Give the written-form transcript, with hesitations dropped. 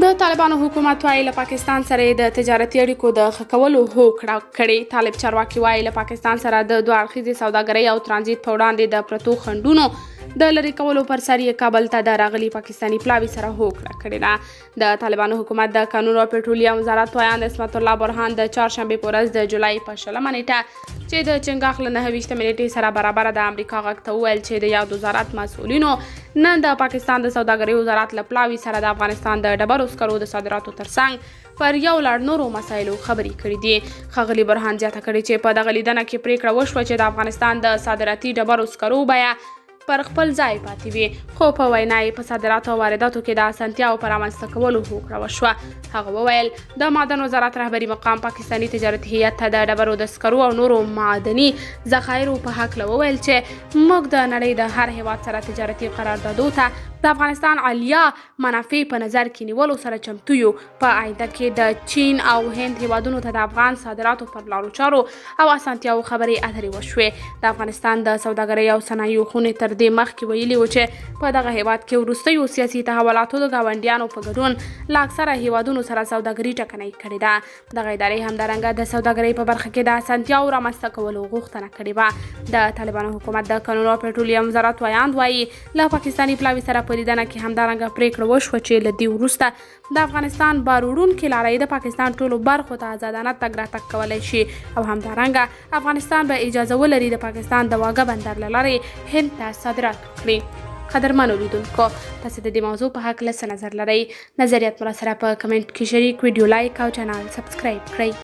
د طالبانو حکومت وايي له پاکستان سره د تجارتي اړیکو د ښه کولو هوکړه کړې. طالب چارواکي وايي له پاکستان سره د دوه اړخیزې سوداګرۍ او ترانزیت په وړاندې د پرتو خنډونو د لرې کولو پر سر یې کابل ته د راغلي پاکستاني پلاوي سره هوکړه کړې ده. د طالبانو حکومت د کانونو او پټرولیم وزارت وایاند اسمت الله برهان د چهارشنبې په ورځ د جولای په 20 نیټه چې د چنګاښ له 29 نیټې سره برابر د امریکا غږ ته وویل چې د یاد وزارت مسؤلینو نن د پاکستان د سوداګرۍ وزارت له پلاوي سره د افغانستان د ډبرو سکرو د صادراتو ترڅنګ پر یو لړ نورو مسایلو خبرې کړې دي. ښاغلي برهان زیاته کړې چې په دغه لیدنه کې پریکړه وشوه چې د افغانستان د صادراتي ډبرو سکرو بیه پر خپل ځای پاتې وي، خو په وینا یې په صادراتو او وارداتو کې د اسانتیاو پر رامنځته کولو هوکړه وشوه. هغه وویل د معدن وزارت رهبري مقام پاکستاني تجارتي هیئت ته د ډبرو د سکرو او نورو معدني ذخایرو په هکله وویل چې موږ د نړۍ د هر هیواد سره تجارتي قراردادو ته د افغانستان عالیه منافع په نظر کې نیولو سره چمتو یو. په آینده کې د چین او هند هیوادونو ته د افغان صادراتو پر لارو چارو او اسانتیاو خبرې اترې وشوې. د افغانستان د سوداګرۍ او صنایعو خونې تر دې مخکې ویلي و چې په دغه هیواد کې وروستیو سیاسي تحولاتو د ګاونډیانو په ګډون له اکثره هیوادونو سره سوداګري ټکنۍ کړې ده. دغه ادارې همدارنګه د سوداګرۍ په برخه کې د اسانتیاو رامنځته کولو غوښتنه کړې وه. د طالبانو حکومت د کانونو او پټرولیم وزارت وایاند وایي له پاکستاني پلاوي سره په لیدنه کې همدارنګه پریکړه وشوه چې له دې وروسته د افغانستان بار وړونکې لارۍ د پاکستان ټولو برخو ته آزادانه تګ راتګ کولی شي او همدارنګه افغانستان به اجازه ولري د پاکستان د واګه بندر له لارې هند ته صادرات وکړي. قدرمنو لیدونکو، تاسو د دې موضوع په هکله څه نظر لرئ؟ نظریات مو راسره په کمنټ کې شریک، ویډیو لایک او چینل سبسکرایب کړئ.